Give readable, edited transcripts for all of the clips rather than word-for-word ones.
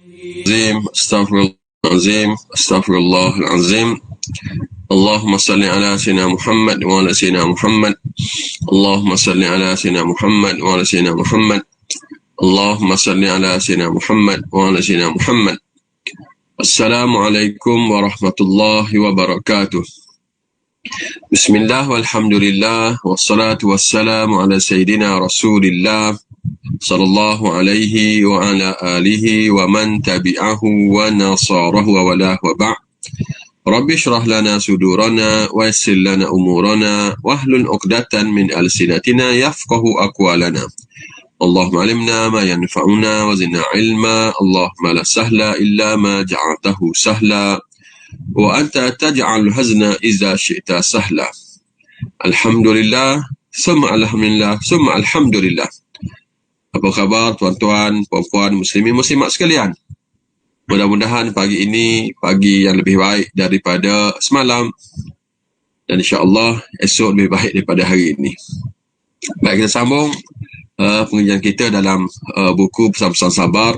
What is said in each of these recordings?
العظيم استغفر الله العظيم استغفر الله العظيم اللهم صل على سيدنا محمد وعلى سيدنا محمد اللهم صل على سيدنا محمد وعلى سيدنا محمد اللهم صل على سيدنا محمد وعلى سيدنا محمد. Assalamualaikum warahmatullahi wabarakatuh. Bismillah walhamdulillah wassalatu wassalamu ala sayyidina Rasulillah sallallahu alaihi wa ala alihi wa man tabi'ahu wa nasarahu wa walah wa ba'. Rabbi syrah lana sudurana wa yassir lana umurana wahlul 'uqdatan min alsinatina yafqahu aqwalana. Allahumma alimna ma yanfa'una wa zidna ilma. Allahumma la sahla illa ma ja'altahu sahla wa anta taj'al hazna iza syi'ta sahla. Alhamdulillah, summa alhamdulillah, summa alhamdulillah. Apa khabar tuan-tuan, puan-puan, muslimin, muslimat sekalian? Mudah-mudahan pagi ini pagi yang lebih baik daripada semalam, dan insya-Allah esok lebih baik daripada hari ini. Baik, kita sambung pengajian kita dalam buku Pesan-Pesan Sabar.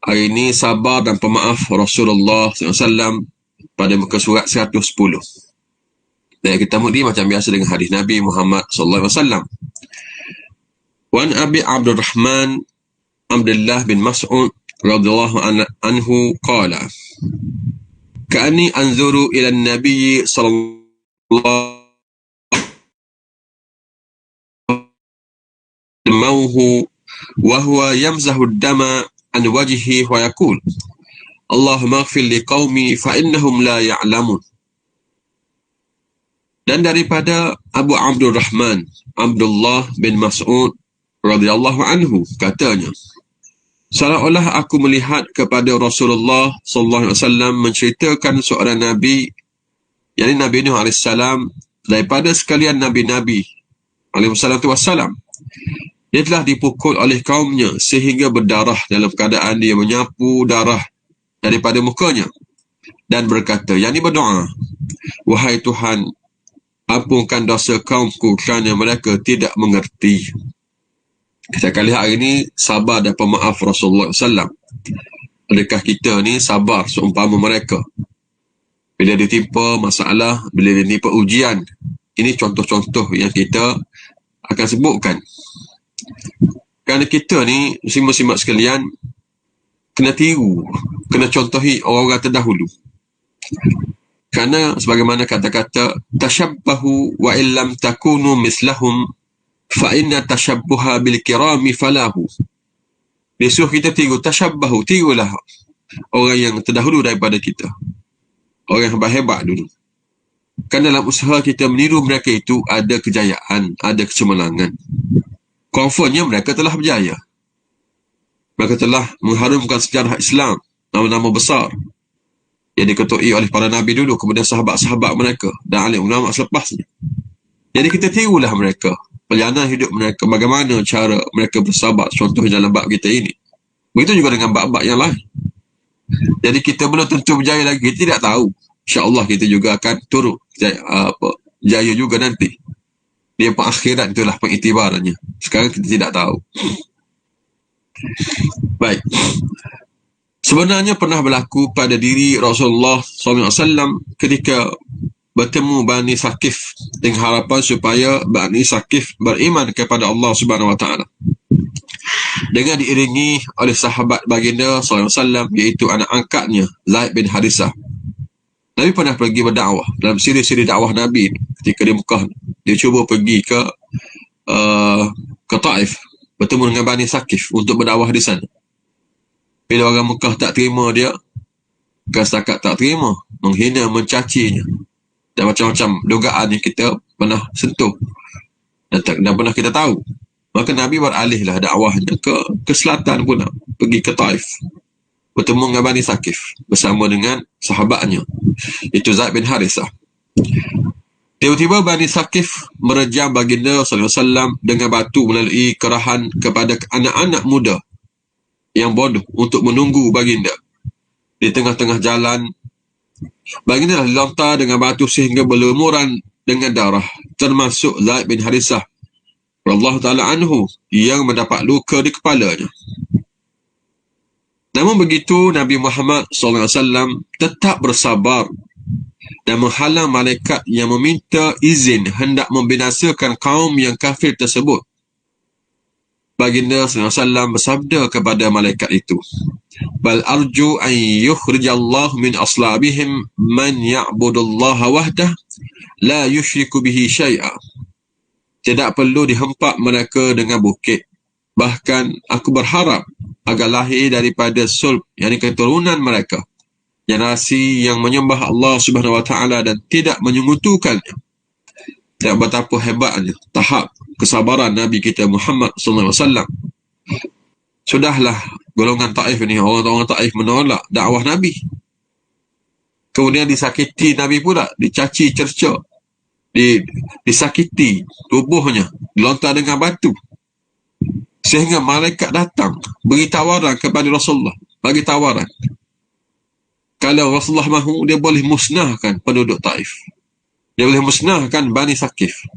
Hari ini sabar dan pemaaf Rasulullah SAW pada muka surat 110. Dan kita mudi macam biasa dengan hadis Nabi Muhammad SAW. Wan Abi Abdurrahman Abdullah bin Mas'ud radhiyallahu anhu qala ka'anni anzuru ila an-nabiy sallallahu mauhu wa huwa yamzahu ad-dama an wajhihi wa yaqul Allahumma ighfir li qaumi fa innahum la ya'lamun. Dan daripada Abu Abdurrahman Abdullah bin Mas'ud radhiyallahu anhu katanya, seolah-olah aku melihat kepada Rasulullah sallallahu alaihi wasallam menceritakan seorang nabi, yakni Nabi Nuh alaihi salam, daripada sekalian nabi-nabi alaihi salatu wassalam. Dia telah dipukul oleh kaumnya sehingga berdarah dalam keadaan dia menyapu darah daripada mukanya dan berkata, yakni berdoa, wahai Tuhan, ampunkan dosa kaumku kerana mereka tidak mengerti. Kita akan lihat hari ini sabar dan pemaaf Rasulullah SAW. Adakah kita ni sabar seumpama mereka? Bila ditimpa masalah, bila ditimpa ujian, ini contoh-contoh yang kita akan sebutkan. Kerana kita ni, muslim-muslimat sekalian, kena tiru, kena contohi orang-orang terdahulu. Kerana sebagaimana kata-kata, tashabbahu wa illam takunu mislahum fa inna tashabbuha bil kirami falahu. Dia suruh kita tiru, tashabbahu, tirulah orang yang terdahulu daripada kita, orang yang hebat dulu. Kan dalam usaha kita meniru mereka itu ada kejayaan, ada kecemerlangan. Konfirmnya mereka telah berjaya. Mereka telah mengharumkan sejarah Islam, nama-nama besar yang diketuai oleh para nabi dulu, kemudian sahabat-sahabat mereka dan alim ulama selepasnya. Jadi kita tirulah mereka, perjalanan hidup mereka, bagaimana cara mereka bersabar, contoh dalam bab kita ini. Begitu juga dengan bab-bab yang lain. Jadi kita belum tentu berjaya lagi, kita tidak tahu. InsyaAllah kita juga akan turut jaya juga nanti. Dia pengakhiran, itulah pengiktibarannya. Sekarang kita tidak tahu. Baik. Sebenarnya pernah berlaku pada diri Rasulullah SAW ketika bertemu Bani Saqif dengan harapan supaya Bani Saqif beriman kepada Allah Subhanahu Wa Taala, dengan diiringi oleh sahabat baginda SAW, iaitu anak angkatnya Zaid bin Harisah. Nabi pernah pergi berdakwah dalam siri-siri dakwah Nabi ketika di Mekah. Dia cuba pergi ke Taif, bertemu dengan Bani Saqif untuk berdakwah di sana. Bila orang Mekah tak terima dia, bukan setakat tak terima, menghina, mencacinya, dan macam-macam dugaan yang kita pernah sentuh dan pernah kita tahu. Maka Nabi beralihlah dakwahnya ke selatan pula, pergi ke Taif. bertemu dengan Bani Saqif bersama dengan sahabatnya, itu Zaid bin Harithah. Tiba-tiba Bani Saqif merejam baginda sallallahu alaihi wasallam dengan batu melalui kerahan kepada anak-anak muda yang bodoh untuk menunggu baginda. Di tengah-tengah jalan, baginda dilontar dengan batu sehingga berlumuran dengan darah, termasuk Zaid bin Harithah radhiyallahu ta'ala anhu yang mendapat luka di kepalanya. Namun begitu, Nabi Muhammad SAW tetap bersabar dan menghalang malaikat yang meminta izin hendak membinasakan kaum yang kafir tersebut. Baginda SAW bersabda kepada malaikat itu, "Bal arju an yukhrijallahu min aslabihim man ya'budullaha wahdah la yushriku bihi syai'a." Tidak perlu dihempak mereka dengan bukit. Bahkan aku berharap agar lahir daripada sulb, yakni keturunan mereka, generasi yang menyembah Allah Subhanahu Wa Taala dan tidak menyekutukannya. Dan betapa hebatnya tahap kesabaran Nabi kita Muhammad SAW. Sudahlah golongan Taif ini, orang-orang Taif menolak dakwah Nabi. Kemudian disakiti Nabi pula, dicaci cerca, disakiti tubuhnya, dilontar dengan batu. Sehingga malaikat datang beri tawaran kepada Rasulullah, bagi tawaran. Kalau Rasulullah mahu, dia boleh musnahkan penduduk Taif. Dia boleh musnahkan Bani Saqif.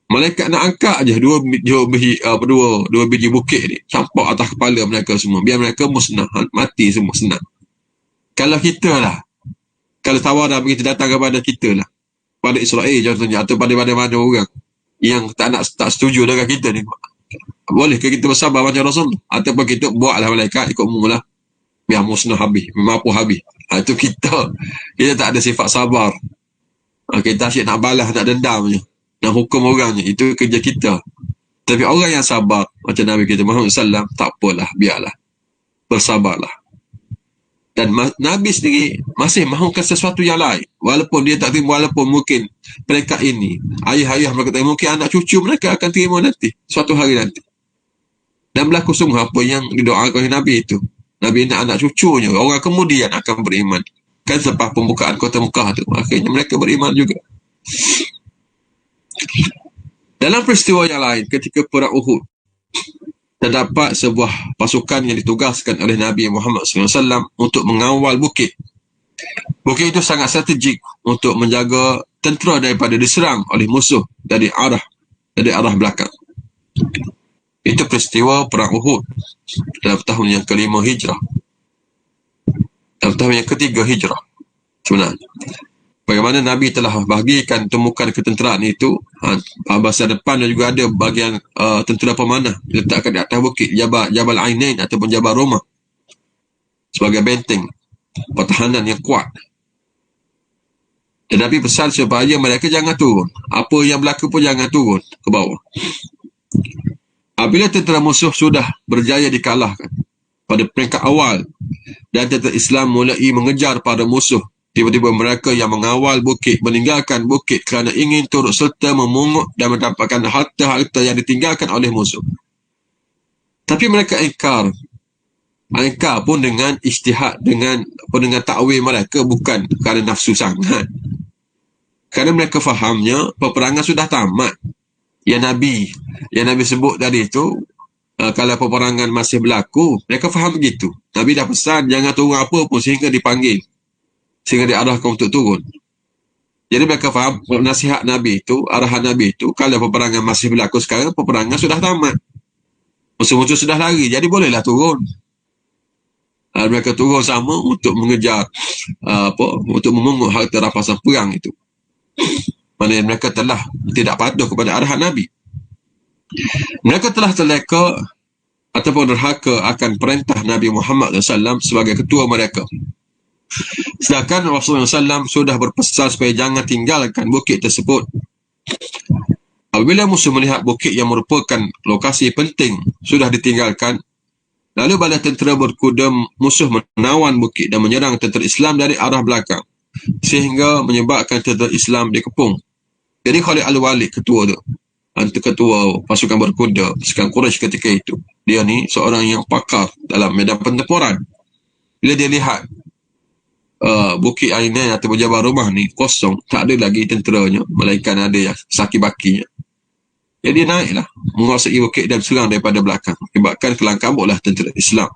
Malaikat nak angkat aja dua biji bukit ni, campak atas kepala mereka semua, biar mereka musnah, mati semua, senang. Kalau kita lah, kalau tawaran begitu datang kepada kita lah, pada Israel contohnya, atau pada mana-mana orang yang tak setuju dengan kita ni, bolehkah kita bersabar macam Rasul? Ataupun kita buatlah malaikat ikut mula, biar musnah habis, mampu habis. Itu kita tak ada sifat sabar. Kita asyik nak balas, nak dendam je, nak hukum orangnya. Itu kerja kita. Tapi orang yang sabar macam Nabi kita Muhammad SAW, tak apalah, biarlah, bersabarlah. Dan Nabi sendiri masih mahukan sesuatu yang lain, walaupun dia tak terima, walaupun mungkin mereka ini, ayah-ayah mereka tak, mungkin anak cucu mereka akan terima nanti, suatu hari nanti. Dan berlaku sungguh apa yang didoakan oleh Nabi itu. Nabi nak anak cucunya, orang kemudian akan beriman. Kan selepas pembukaan kota Mekah tu, akhirnya mereka beriman juga. Dalam peristiwa yang lain, ketika perang Uhud, terdapat sebuah pasukan yang ditugaskan oleh Nabi Muhammad SAW untuk mengawal bukit. Bukit itu sangat strategik untuk menjaga tentera daripada diserang oleh musuh dari arah belakang. Itu peristiwa perang Uhud dalam tahun yang kelima Hijrah. Dalam tahun yang ketiga Hijrah sebenarnya. Bagaimana Nabi telah bahagikan temukan ketenteraan itu, bahasa depan juga ada bahagian tentera pemanah diletakkan di atas bukit Jabal Ainain ataupun Jabal Roma sebagai benteng pertahanan yang kuat. Dan Nabi pesan supaya mereka jangan turun, apa yang berlaku pun jangan turun ke bawah. Apabila tentera musuh sudah berjaya dikalahkan pada peringkat awal dan tentera Islam mulai mengejar pada musuh, tiba-tiba mereka yang mengawal bukit meninggalkan bukit kerana ingin turut serta memungut dan mendapatkan harta-harta yang ditinggalkan oleh musuh. Tapi mereka ingkar pun dengan ijtihad, dengan takwil mereka, bukan kerana nafsu sangat. Kerana mereka fahamnya peperangan sudah tamat. Yang Nabi sebut tadi itu, kalau peperangan masih berlaku, mereka faham begitu. Nabi dah pesan jangan turun apa pun sehingga dipanggil, sehingga diarahkan untuk turun. Jadi mereka faham nasihat Nabi itu, arahan Nabi itu, kalau peperangan masih berlaku sekarang, peperangan sudah tamat, musuh-musuh sudah lari, jadi bolehlah turun. Mereka turun sama untuk mengejar untuk memungut harta rampasan perang itu. Mana mereka telah tidak patuh kepada arahan Nabi. Mereka telah terleka ataupun derhaka akan perintah Nabi Muhammad SAW sebagai ketua mereka. Sedangkan Rasulullah SAW sudah berpesan supaya jangan tinggalkan bukit tersebut. Apabila musuh melihat bukit yang merupakan lokasi penting sudah ditinggalkan, lalu bala tentera berkuda musuh menawan bukit dan menyerang tentera Islam dari arah belakang, sehingga menyebabkan tentera Islam dikepung. Jadi Khalid Al-Walid, ketua pasukan berkuda, pasukan Quraisy ketika itu, dia ni seorang yang pakar dalam medan pertempuran. Bila dia lihat Bukit Ainan atau Jabal Rumah ni kosong, tak ada lagi tenteranya, melainkan ada yang saki-bakinya. Jadi dia naiklah menguasai bukit dan serang daripada belakang, akibatkan kelang kabutlah tentera Islam.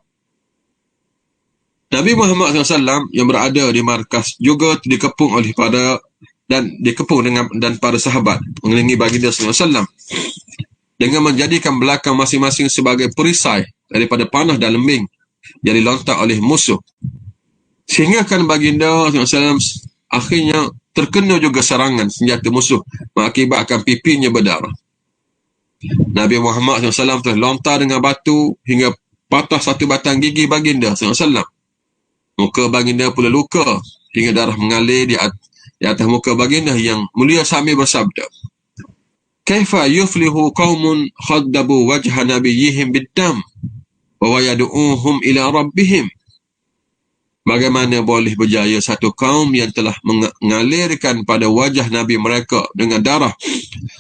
Nabi Muhammad SAW yang berada di markas juga dikepung oleh dan para sahabat mengelilingi baginda SAW dengan menjadikan belakang masing-masing sebagai perisai daripada panah dan lembing yang dilontar oleh musuh. Sehingga kan baginda SAW akhirnya terkena juga serangan senjata musuh, mengakibatkan pipinya berdarah. Nabi Muhammad SAW telah lontar dengan batu hingga patah satu batang gigi baginda SAW. Muka baginda pula luka hingga darah mengalir di atas muka baginda yang mulia sambil bersabda, "Kaifa yuflihu qaumun khaddabu wajha nabiyyihim biddam wa yad'uuhum ila rabbihim?" Bagaimana boleh berjaya satu kaum yang telah mengalirkan pada wajah Nabi mereka dengan darah,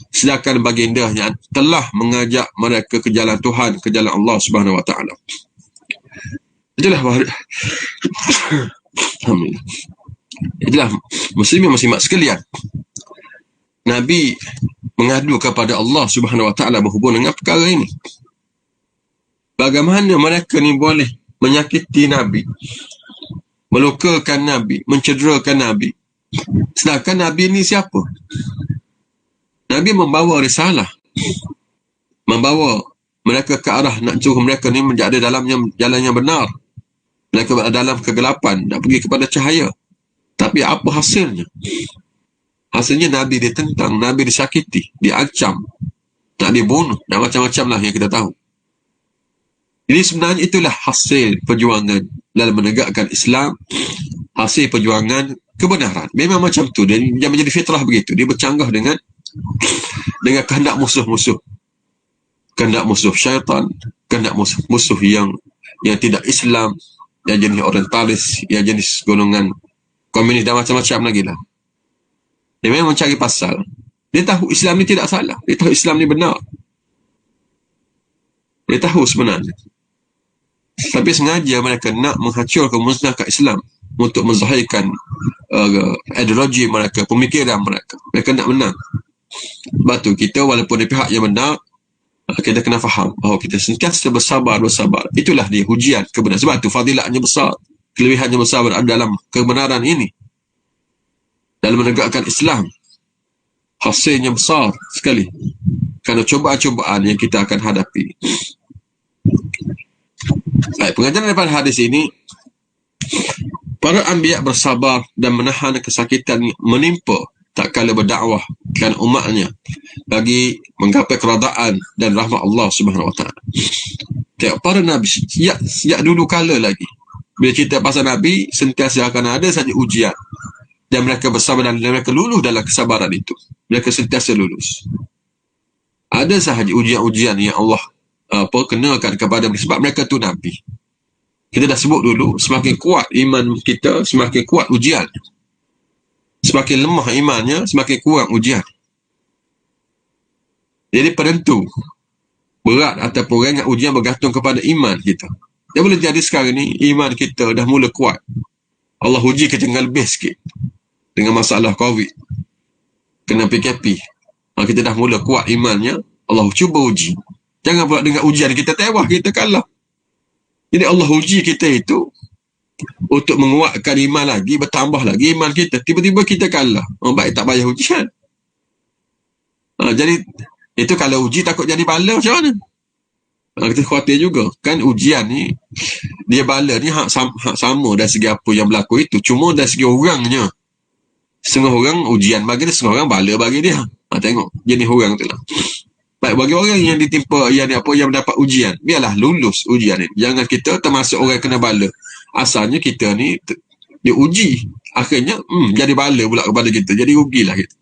sedangkan baginda yang telah mengajak mereka ke jalan Tuhan, ke jalan Allah Subhanahu Wa Taala. Itulah Alhamdulillah. Itulah muslimin-muslimat sekalian. Nabi mengadu kepada Allah Subhanahu Wa Taala berhubung dengan perkara ini. Bagaimana mereka ni boleh menyakiti Nabi, melukakan Nabi, mencederakan Nabi, sedangkan Nabi ni siapa? Nabi membawa risalah, membawa mereka ke arah nak suruh mereka ni menjadi dalam jalan yang benar. Mereka berada dalam kegelapan, nak pergi kepada cahaya. Tapi apa hasilnya? Hasilnya Nabi ditentang, Nabi disakiti, diancam, nak dibunuh, dan macam-macam lah yang kita tahu. Jadi sebenarnya itulah hasil perjuangan dalam menegakkan Islam, hasil perjuangan kebenaran. Memang macam tu, dia menjadi fitrah begitu. Dia bercanggah dengan kehendak musuh-musuh. Kehendak musuh syaitan, kehendak musuh yang tidak Islam, yang jenis orientalis, yang jenis golongan komunis dan macam-macam lagi lah. Dia memang mencari pasal. Dia tahu Islam ni tidak salah. Dia tahu Islam ni benar. Dia tahu sebenarnya. Tapi sengaja mereka nak menghancurkan, musnahkan Islam untuk menzahirkan ideologi mereka, pemikiran mereka. Mereka nak menang. Sebab tu kita walaupun di pihak yang benar, kita kena faham bahawa kita sentiasa bersabar. Itulah dia ujian kebenaran. Sebab tu fadilatnya besar, kelebihannya besar berada dalam kebenaran ini, dalam menegakkan Islam. Hasilnya besar sekali kerana cobaan-cobaan yang kita akan hadapi. Baik, pengajaran daripada hadis ini, para anbiya bersabar dan menahan kesakitan menimpa tak kala berdakwah dan umatnya bagi menggapai keredaan dan rahmat Allah Subhanahu Wa Taala. Tengok para nabi sejak dulu kala lagi, bila cerita pasal nabi, sentiasa akan ada saja ujian, dan mereka bersabar dan mereka luluh dalam kesabaran itu. Mereka sentiasa lulus. Ada sahaja ujian-ujian yang Allah kenakan kepada mereka sebab mereka tu nabi. Kita dah sebut dulu, semakin kuat iman kita, semakin kuat ujian. Semakin lemah imannya, semakin kurang ujian. Jadi penentu berat ataupun ringan ujian bergantung kepada iman kita. Dia boleh jadi sekarang ni iman kita dah mula kuat, Allah uji kita dengan lebih sikit dengan masalah COVID, kena PKP, kita dah mula kuat imannya, Allah cuba uji. Jangan pula dengan ujian kita tewas, kita kalah. Jadi Allah uji kita itu untuk menguatkan iman lagi, bertambah lagi iman kita. Tiba-tiba kita kalah, baik tak payah ujian. Jadi itu kalau uji takut jadi bala macam mana? Kita khawatir juga. Kan ujian ni, dia bala ni hak sama dari segi apa yang berlaku itu. Cuma dari segi orangnya. Setengah orang ujian bagi dia, setengah orang bala bagi dia. Tengok jenis orang tu lah. Baik, bagi orang yang ditimpa yang mendapat ujian, biarlah lulus ujian ni. Jangan kita termasuk orang yang kena bala. Asalnya kita ni diuji, akhirnya jadi bala pula kepada kita. Jadi rugilah kita.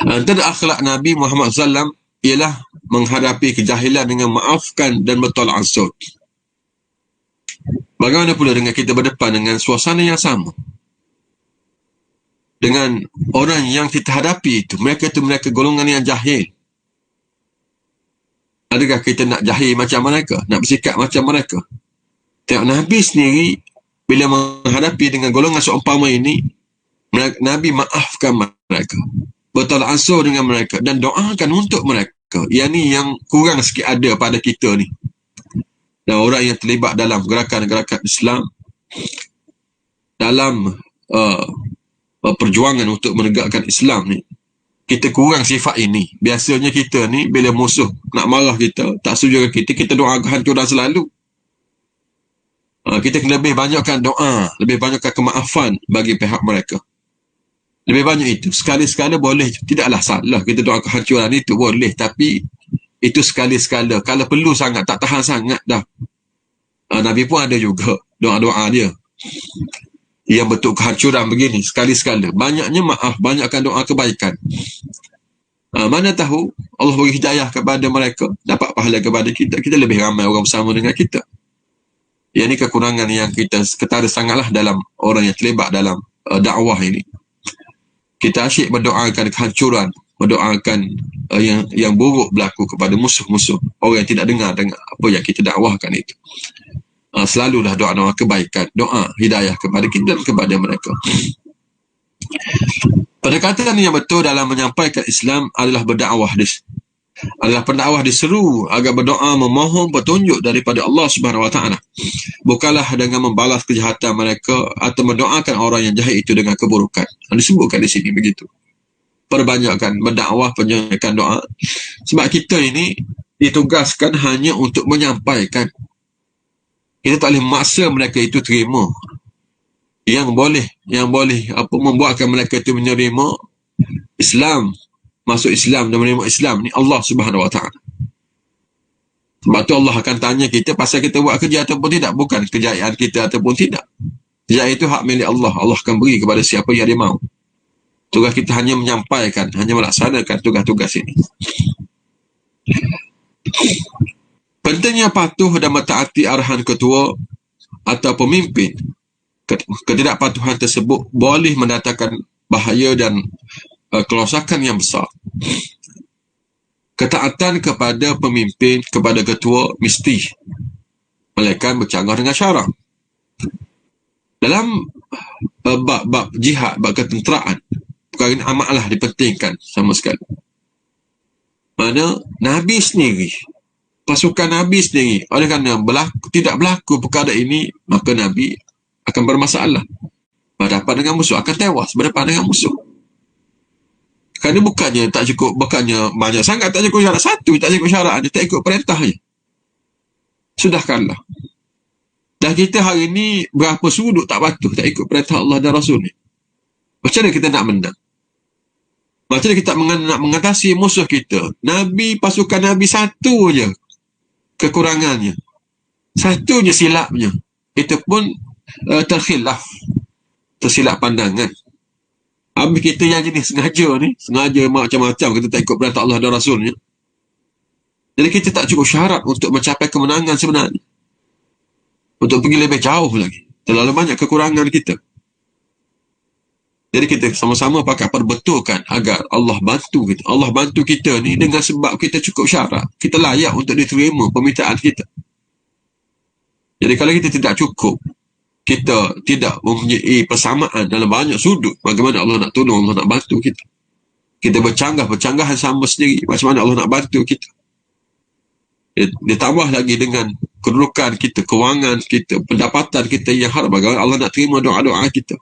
Antara akhlak Nabi Muhammad SAW ialah menghadapi kejahilan dengan maafkan dan bertolak ansur. Bagaimana pula dengan kita berdepan dengan suasana yang sama, dengan orang yang kita hadapi itu, mereka golongan yang jahil. Adakah kita nak jahil macam mereka, nak bersikap macam mereka? Tengok Nabi sendiri bila menghadapi dengan golongan seumpama ini, Nabi maafkan mereka, bertolak ansur dengan mereka dan doakan untuk mereka. Yang ni yang kurang sikit ada pada kita ni. Dan orang yang terlibat dalam gerakan-gerakan Islam, dalam perjuangan untuk menegakkan Islam ni, kita kurang sifat ini. Biasanya kita ni bila musuh nak marah kita, tak setuju dengan kita, kita doa kehancuran selalu. Kita lebih banyakkan doa, lebih banyakkan kemaafan bagi pihak mereka. Lebih banyak itu. Sekali-sekala boleh, tidaklah salah kita doa kehancuran itu, boleh, tapi itu sekali-sekala. Kalau perlu sangat, tak tahan sangat dah. Nabi pun ada juga doa-doa dia yang bentuk kehancuran begini, sekali-sekala. Banyaknya maaf, banyakkan doa kebaikan. Mana tahu Allah beri hidayah kepada mereka, dapat pahala kepada kita, kita lebih ramai orang bersama dengan kita. Yang ni kekurangan yang kita ketara sangatlah dalam orang yang terlibat dalam dakwah ini. Kita asyik mendoakan kehancuran, mendoakan yang buruk berlaku kepada musuh-musuh, orang yang tidak dengar dengan apa yang kita dakwahkan itu. Selalulah doa-doa kebaikan, doa hidayah kepada kita dan kepada mereka. Pendekatan yang betul dalam menyampaikan Islam adalah berdakwah, adalah pendakwah diseru agar berdoa memohon petunjuk daripada Allah Subhanahu Wa Taala, bukanlah dengan membalas kejahatan mereka atau mendoakan orang yang jahat itu dengan keburukan. Disebutkan di sini begitu. Perbanyakkan berdakwah, perbanyakkan doa, sebab kita ini ditugaskan hanya untuk menyampaikan. Kita tak boleh memaksa mereka itu terima. Yang boleh membuatkan mereka itu menerima Islam, masuk Islam dan menerima Islam ni Allah Subhanahu Wa Taala. Sebab tu Allah akan tanya kita pasal kita buat kerja ataupun tidak, bukan kejayaan kita ataupun tidak. Kejayaan itu hak milik Allah. Allah akan beri kepada siapa yang dia mahu. Tugas kita hanya menyampaikan, hanya melaksanakan tugas-tugas ini. Pentingnya patuh dan mentaati arahan ketua atau pemimpin. Ketidakpatuhan tersebut boleh mendatangkan bahaya dan kerosakan yang besar. Ketaatan kepada pemimpin, kepada ketua mesti, melainkan bercanggah dengan syarak. Dalam bab jihad, bab ketenteraan, perkara ini amatlah dipentingkan sama sekali. Mana Nabi sendiri, pasukan Nabi sendiri, oleh kerana tidak berlaku perkara ini, maka Nabi akan bermasalah. Berhadapan dengan musuh, akan tewas berhadapan dengan musuh. Kerana bukannya tak cukup, bukannya banyak sangat tak cukup syarat satu, tak cukup syarat, dia tak ikut perintah je. Sudahkanlah. Dan kita hari ni berapa sudut tak patuh, tak ikut perintah Allah dan Rasul ni. Macam mana kita nak menang? Macam mana kita nak mengatasi musuh kita? Nabi, pasukan Nabi satu je kekurangannya. Satu je silapnya. Itu pun tersilap pandangan. Habis kita yang jenis sengaja macam-macam, kita tak ikut perintah Allah dan Rasulnya. Jadi kita tak cukup syarat untuk mencapai kemenangan sebenarnya. Untuk pergi lebih jauh lagi. Terlalu banyak kekurangan kita. Jadi kita sama-sama pakai perbetulkan agar Allah bantu kita. Allah bantu kita ni dengan sebab kita cukup syarat. Kita layak untuk diterima permintaan kita. Jadi kalau kita tidak cukup, kita tidak mempunyai persamaan dalam banyak sudut, bagaimana Allah nak tolong, Allah nak bantu kita. Kita bercanggahan sama sendiri, macam mana Allah nak bantu kita. Ditambah lagi dengan kedudukan kita, kewangan kita, pendapatan kita yang harap, bagaimana Allah nak terima doa-doa kita.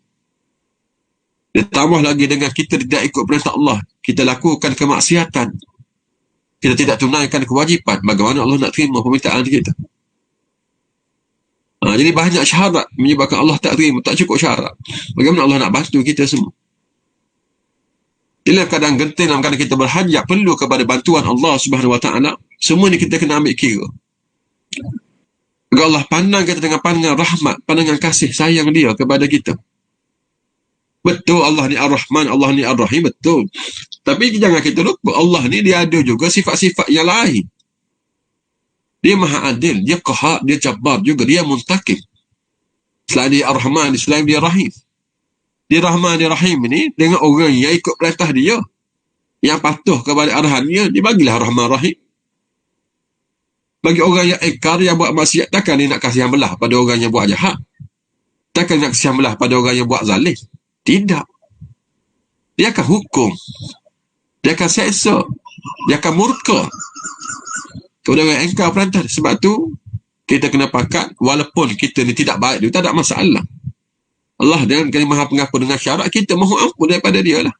Ditambah lagi dengan kita tidak ikut perintah Allah, kita lakukan kemaksiatan, kita tidak tunaikan kewajipan, bagaimana Allah nak terima permintaan kita. Jadi banyak syarat menyebabkan Allah tak terima, tak cukup syarat. Bagaimana Allah nak bantu kita semua? Bila kadang genting dalam keadaan kita berhajat perlu kepada bantuan Allah Subhanahu Wa Taala, semua ni kita kena ambil kira. Agar Allah pandang kita dengan pandangan rahmat, pandangan kasih sayang dia kepada kita. Betul Allah ni Ar-Rahman, Allah ni Ar-Rahim, betul. Tapi jangan kita lupa, Allah ni dia ada juga sifat-sifat yang lain. Dia maha adil, dia qahar, dia jabbar juga, dia muntakim. Selain dia Ar-Rahman, selain dia Rahim. Dia Rahman, dia Rahim ni dengan orang yang ikut perintah dia, yang patuh kepada arahannya, dia bagilah Rahman Rahim. Bagi orang yang ekar, yang buat maksiat, takkan dia nak kasihan belah pada orang yang buat jahat? Takkan nak kasihan belah pada orang yang buat zalim? Tidak. Dia akan hukum. Dia akan seksa. Dia akan murka kepada orang yang engkar perantar. Sebab tu kita kena pakat, walaupun kita ni tidak baik, dia tak ada masalah. Allah dengan kali Maha Pengampun, dengan syarat kita mahu ampun daripada dia lah.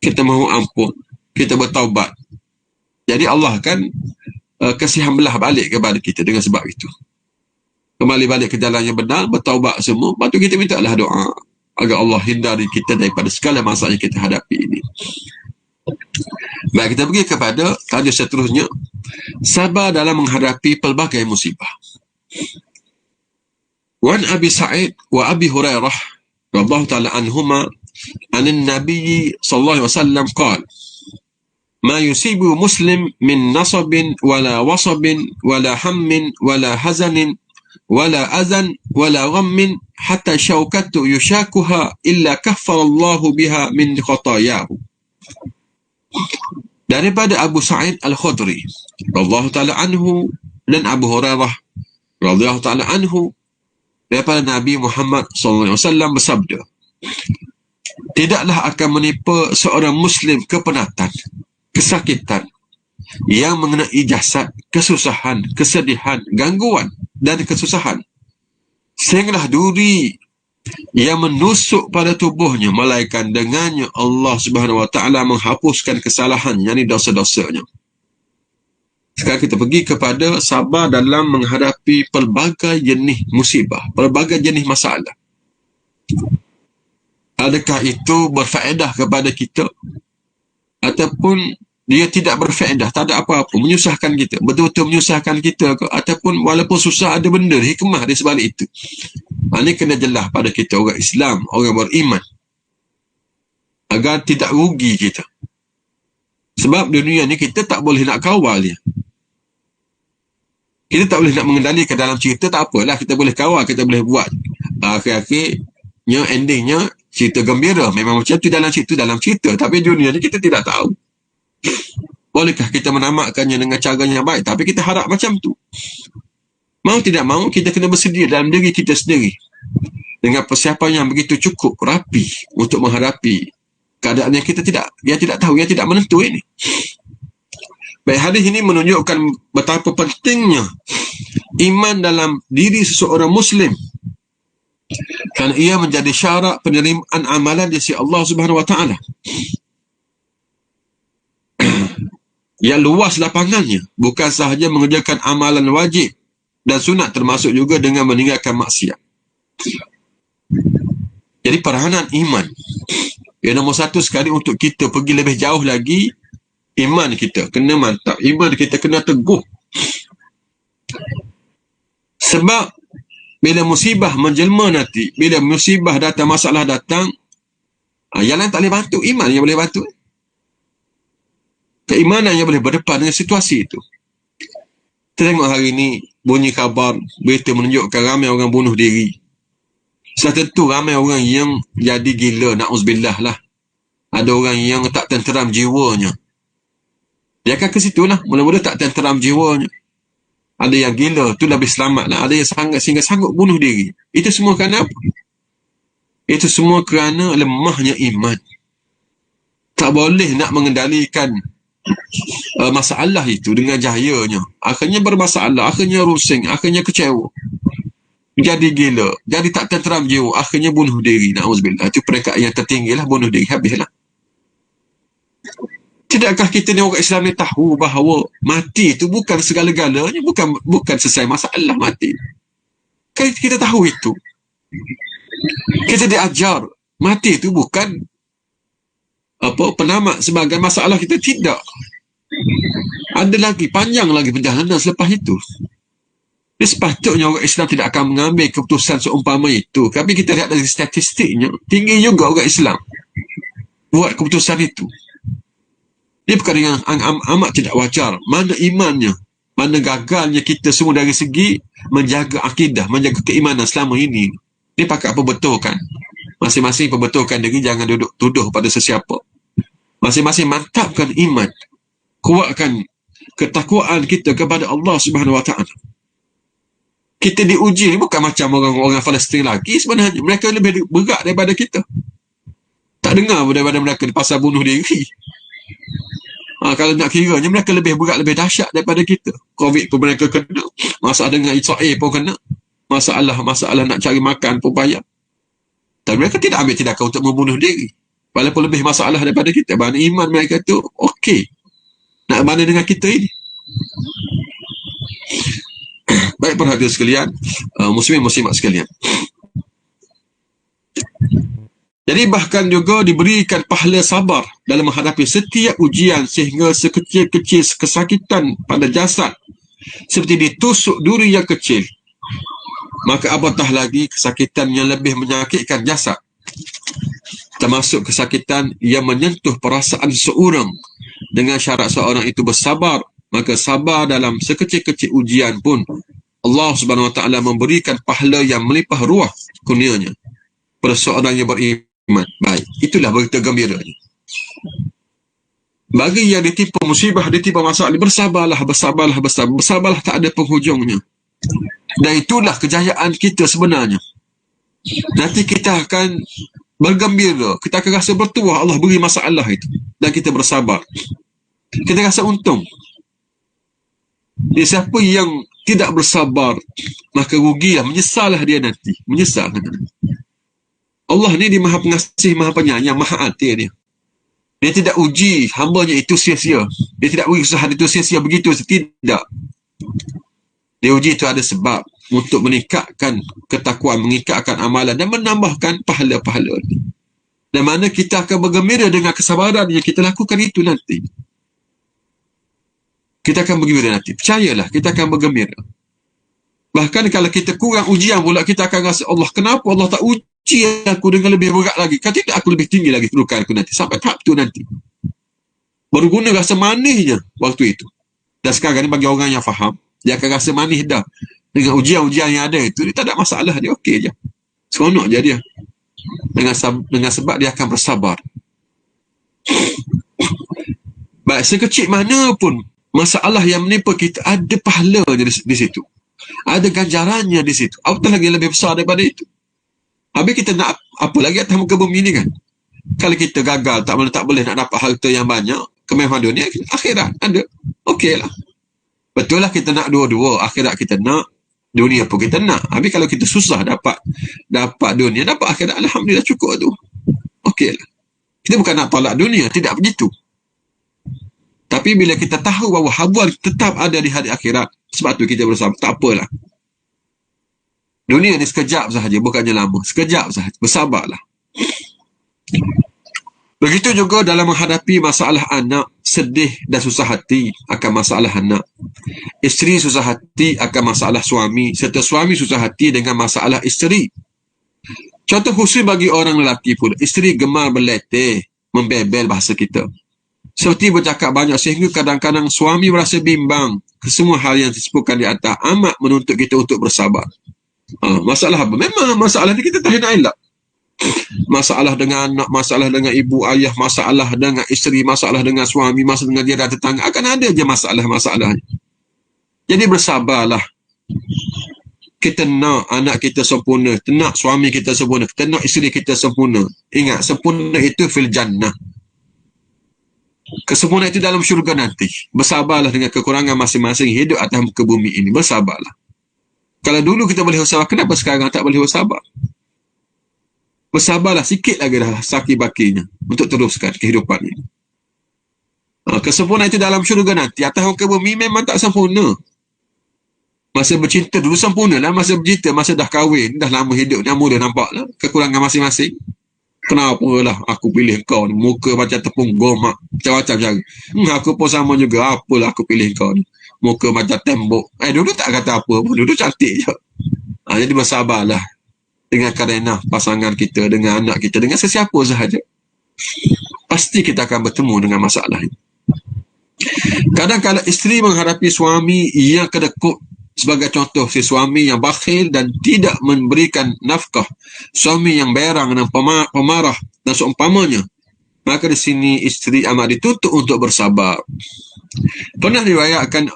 Kita mahu ampun, kita bertaubat. Jadi Allah akan kasihan belah balik kepada kita dengan sebab itu. Kembali balik ke jalan yang benar, bertaubat semua. Lepas tu kita mintalah doa agar Allah hindari kita daripada segala masalah yang kita hadapi ini. Baik, kita pergi kepada tajuk seterusnya. Sabar dalam menghadapi pelbagai musibah. Wan Abi Sa'id wa Abi Hurairah radhiyallahu ta'ala anhuma anin Nabi sallallahu alaihi wasallam qala ma yusibu muslim min nasabin wala wasabin wala hammin wala hazanin wala azan wala ghammin hatta syaukatu yushakuha illa kaffara Allahu biha min khatayahu. Daripada Abu Sa'id Al-Khudri radhiyallahu ta'ala anhu dan Abu Hurairah radhiyallahu ta'ala anhu daripada Nabi Muhammad SAW bersabda, tidaklah akan menimpa seorang Muslim kepenatan, kesakitan yang mengenai jasad, kesusahan, kesedihan, gangguan dan kesusahan, sehinggalah duri yang menusuk pada tubuhnya, melainkan dengannya Allah Subhanahu Wa Taala menghapuskan kesalahannya, yakni dosa-dosanya. Sekarang kita pergi kepada sabar dalam menghadapi pelbagai jenis musibah, pelbagai jenis masalah. Adakah itu berfaedah kepada kita? Ataupun dia tidak berfaedah, tak ada apa-apa, menyusahkan kita, betul-betul menyusahkan kita ke? Ataupun walaupun susah, ada benda, hikmah di sebalik itu. Ini kena jelas pada kita orang Islam, orang beriman, agar tidak rugi kita. Sebab dunia ni kita tak boleh nak kawal dia. Kita tak boleh nak mengendalikan dalam cerita, tak apalah, kita boleh kawal, kita boleh buat. Akhir-akhirnya, endingnya, cerita gembira. Memang macam tu dalam cerita. Tapi dunia ni kita tidak tahu. Bolehkah kita menamatkannya dengan cara yang baik? Tapi kita harap macam tu. Mau tidak mau, kita kena bersedia dalam diri kita sendiri. Dengan persiapan yang begitu cukup, rapi, untuk menghadapi keadaan yang kita tidak tahu, yang tidak menentu ini. Baik, hadis ini menunjukkan betapa pentingnya iman dalam diri seseorang Muslim, kerana ia menjadi syarat penerimaan amalan di sisi Allah Subhanahu Wa Taala. Yang luas lapangannya, bukan sahaja mengerjakan amalan wajib dan sunat, termasuk juga dengan meninggalkan maksiat. Jadi peranan iman, yang nombor satu sekali untuk kita pergi lebih jauh lagi, iman kita kena mantap, iman kita kena teguh. Sebab bila musibah menjelma nanti, bila musibah datang, masalah datang, yang lain tak boleh bantu, iman yang boleh bantu. Keimanan yang boleh berdepan dengan situasi itu. Kita tengok hari ini bunyi khabar, berita menunjukkan ramai orang bunuh diri. Sudah tentu ramai orang yang jadi gila, na'uzubillah lah. Ada orang yang tak tenteram jiwanya. Dia akan ke situ lah, mula-mula tak tenteram jiwanya. Ada yang gila, tu lebih selamat lah. Ada yang sehingga sanggup bunuh diri. Itu semua kerana apa? Itu semua kerana lemahnya iman. Tak boleh nak mengendalikan masalah itu dengan jayanya. Akhirnya bermasalah, akhirnya rusing, akhirnya kecewa, jadi gila, jadi tak tenteram jiwa, akhirnya bunuh diri. Na'uzubillah. Itu peringkat yang tertinggi lah, bunuh diri, habislah. Tidakkah kita ni orang Islam ni tahu bahawa mati itu bukan segala-galanya, bukan selesai masalah mati. Kan kita tahu itu. Kita diajar mati itu bukan penamat sebagai masalah kita, tidak. Ada lagi, panjang lagi perjalanan selepas itu. Jadi sepatutnya orang Islam tidak akan mengambil keputusan seumpama itu. Tapi kita lihat dari statistiknya, tinggi juga orang Islam buat keputusan itu. Ini perkara yang amat tidak wajar. Mana imannya, mana gagalnya kita semua dari segi menjaga akidah, menjaga keimanan selama ini. Ini pakat perbetulkan. Masing-masing perbetulkan diri, jangan duduk tuduh pada sesiapa. Masing-masing mantapkan iman, kuatkan ketakwaan kita kepada Allah Subhanahu Wa Taala. Kita diuji bukan macam orang-orang Palestin lagi sebenarnya. Mereka lebih berat daripada kita. Tak dengar daripada mereka pasal bunuh diri. Kalau nak kiranya mereka lebih berat, lebih dahsyat daripada kita. Covid pun mereka kena. Masalah dengan Israel pun kena. Masalah nak cari makan pun payah. Tapi mereka tidak ambil tindakan untuk membunuh diri. Walaupun lebih masalah daripada kita. Kerana iman mereka tu okey. Nak mana dengan kita ini? Baik perhatian sekalian, muslimin-muslimat sekalian. Jadi bahkan juga diberikan pahala sabar dalam menghadapi setiap ujian, sehingga sekecil-kecil kesakitan pada jasad seperti ditusuk duri yang kecil, maka apatah lagi kesakitan yang lebih menyakitkan jasad, termasuk kesakitan yang menyentuh perasaan seorang. Dengan syarat seorang itu bersabar, maka sabar dalam sekecil-kecil ujian pun Allah Subhanahu Wa Taala memberikan pahala yang melimpah ruah kurnianya pada seorang yang beriman. Baik, itulah berita gembiranya. Bagi yang ditimpa musibah, ditimpa masalah, bersabarlah, tak ada penghujungnya. Dan itulah kejayaan kita sebenarnya. Nanti kita akan bergembira, kita akan rasa bertuah Allah beri masalah itu, dan kita bersabar. Kita rasa untung. Jadi siapa yang tidak bersabar, maka rugilah, menyesallah dia nanti. Menyesal. Allah ni dia maha pengasih, maha penyayang, maha adil dia. Dia tidak uji hambanya itu sia-sia. Dia tidak uji usaha itu sia-sia begitu. Tidak. Dia uji itu ada sebab untuk meningkatkan ketakwaan, meningkatkan amalan dan menambahkan pahala-pahala. Dan mana kita akan bergembira dengan kesabaran yang kita lakukan itu nanti. Kita akan bergembira nanti. Percayalah, kita akan bergembira. Bahkan kalau kita kurang ujian pula, kita akan rasa, Allah, kenapa Allah tak uji aku dengan lebih berat lagi? Kan tidak aku lebih tinggi lagi kedudukan aku nanti. Sampai tahap tu nanti. Berguna rasa manisnya waktu itu. Dan sekarang ni bagi orang yang faham, dia akan rasa manis dah. Dengan ujian-ujian yang ada itu, dia tak ada masalah. Dia okey je. Seronok je dia. Dengan sebab dia akan bersabar. Baik, sekecil mana pun masalah yang menimpa kita, ada pahalanya di situ. Ada ganjarannya di situ. Apatah lagi lebih besar daripada itu. Habis kita nak apa lagi atas muka bumi ni kan? Kalau kita gagal, tak boleh nak dapat harta yang banyak, kemewahan dunia, akhirat ada. Okey lah. Betul lah kita nak dua-dua. Akhirat kita nak, dunia pun kita nak. Habis kalau kita susah dapat dunia, dapat akhirat, alhamdulillah cukup tu. Okey lah. Kita bukan nak tolak dunia, tidak begitu. Tapi bila kita tahu bahawa habuan tetap ada di hari akhirat, sebab tu kita bersama, tak apalah. Dunia ni sekejap sahaja, bukannya lama. Sekejap sahaja, bersabarlah. Begitu juga dalam menghadapi masalah anak, sedih dan susah hati akan masalah anak. Isteri susah hati akan masalah suami, serta suami susah hati dengan masalah isteri. Contoh khusus bagi orang lelaki pula, isteri gemar berleteh, membebel bahasa kita. Seperti bercakap banyak sehingga kadang-kadang suami merasa bimbang. Kesemua hal yang disebutkan di atas amat menuntut kita untuk bersabar. Masalah apa? Memang masalah ni kita tak nak elak. Masalah dengan anak, masalah dengan ibu ayah, masalah dengan isteri, masalah dengan suami, masalah dengan jiran tetangga. Akan ada je masalah-masalahnya. Jadi bersabarlah. Kita nak anak kita sempurna, kita nak suami kita sempurna, kita nak isteri kita sempurna. Ingat, sempurna itu fil jannah. Kesempurnaan itu dalam syurga nanti. Bersabarlah dengan kekurangan masing-masing hidup atas muka bumi ini. Bersabarlah. Kalau dulu kita boleh bersabar, kenapa sekarang tak boleh bersabar? Bersabarlah sikit lagi dah saki-bakinya untuk teruskan kehidupan ini. Kesempurnaan itu dalam syurga nanti. Atas muka bumi memang tak sempurna. Masa bercinta dulu sempurna lah. Masa bercinta, masa dah kahwin, dah lama hidup, dah mula nampak lah kekurangan masing-masing. Kenapa lah aku pilih kau ni? Muka macam tepung gomak. Macam-macam cara. Aku pun sama juga. Apalah aku pilih kau ni? Muka macam tembok. Dulu tak kata apa pun. Dulu cantik je. Jadi bersabarlah. Dengan kerana pasangan kita, dengan anak kita, dengan sesiapa sahaja. Pasti kita akan bertemu dengan masalah ini. Kadang-kadang isteri menghadapi suami yang kedekut. Sebagai contoh, si suami yang bakhil dan tidak memberikan nafkah. Suami yang berang dan pemarah dan seumpamanya. Maka di sini isteri amat dituntut untuk bersabar. Pernah riwayatkan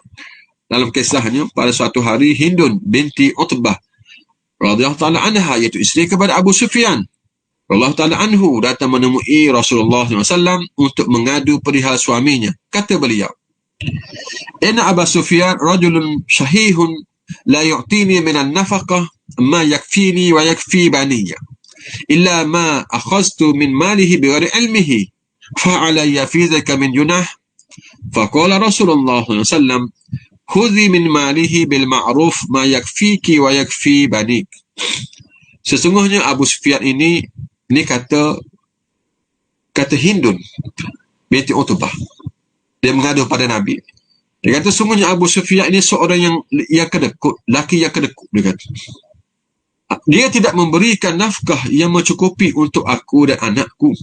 dalam kisahnya, pada suatu hari Hindun binti Utbah radhiyallahu ta'ala anha, iaitu isteri kepada Abu Sufyan radhiyallahu ta'ala anhu, datang menemui Rasulullah SAW untuk mengadu perihal suaminya. Kata beliau, "Inna Abu Sufyan rajulun syahihun la yu'tini minan nafaqah ma yakfini wa yakfi baniya illa ma akhaztu min malihi bighairi ilmihi fa'alayya fi dzaka min junah." Faqala Rasulullah SAW, "Khudhi min malihi bil ma'ruf ma yakfiki wa yakfi banik." Sesungguhnya Abu Sufyan ini kata Hindun binti Utbah. Dia mengadu pada Nabi. Dia kata, sungguhnya Abu Sufyan ini seorang yang kedekut, laki yang kedekut. Dia kata, dia tidak memberikan nafkah yang mencukupi untuk aku dan anakku.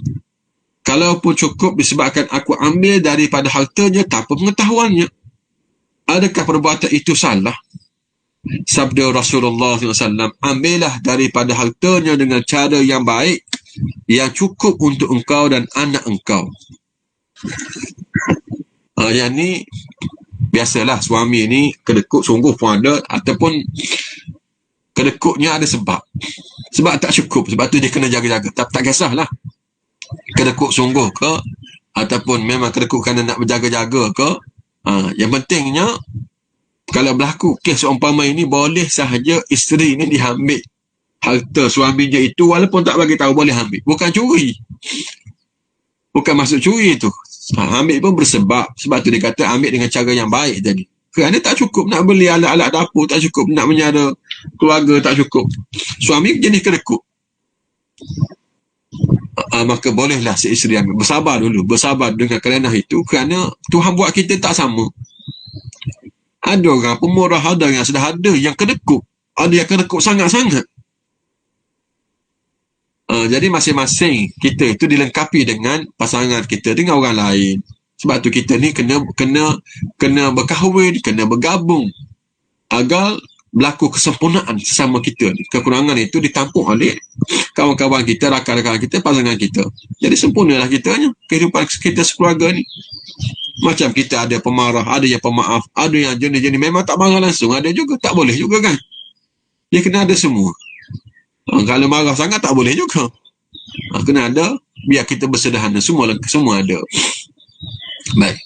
Kalaupun cukup disebabkan aku ambil daripada hartanya tanpa pengetahuannya. Adakah perbuatan itu salah? Sabda Rasulullah SAW, ambillah daripada hartanya dengan cara yang baik, yang cukup untuk engkau dan anak engkau. Yang ni biasalah, suami ni kedekut sungguh pun ada, ataupun kedekutnya ada sebab tak cukup, sebab tu dia kena jaga-jaga. Tak kisahlah kedekut sungguh ke, ataupun memang kedekut kerana nak berjaga-jaga ke. Yang pentingnya, kalau berlaku kes seumpama ini, boleh sahaja isteri ni diambil harta suaminya itu, walaupun tak bagi tahu, boleh ambil. Bukan curi, bukan maksud curi tu. Ambil pun bersebab. Sebab tu dia kata ambil dengan cara yang baik tadi. Kerana tak cukup nak beli alat-alat dapur, tak cukup nak menyara keluarga, tak cukup. Suami jenis kedekut. Maka bolehlah si isteri ambil. Bersabar dulu. Bersabar dengan kerana itu. Kerana Tuhan buat kita tak sama. Ada orang pemurah, ada yang sudah ada yang kedekut. Ada yang kedekut sangat-sangat. Jadi masing-masing kita itu dilengkapi dengan pasangan kita, dengan orang lain. Sebab tu kita ni kena berkahwin, kena bergabung agar berlaku kesempurnaan sesama kita ni. Kekurangan itu ditampung oleh kawan-kawan kita, rakan-rakan kita, pasangan kita. Jadi sempurnalah kitanya, kehidupan kita sekeluarga ni. Macam kita ada pemarah, ada yang pemaaf, ada yang jenis-jenis memang tak marah langsung, ada juga tak boleh juga kan. Dia kena ada semua. Kalau marah sangat tak boleh juga. Kena ada, biar kita bersederhana, semua ada. Baik.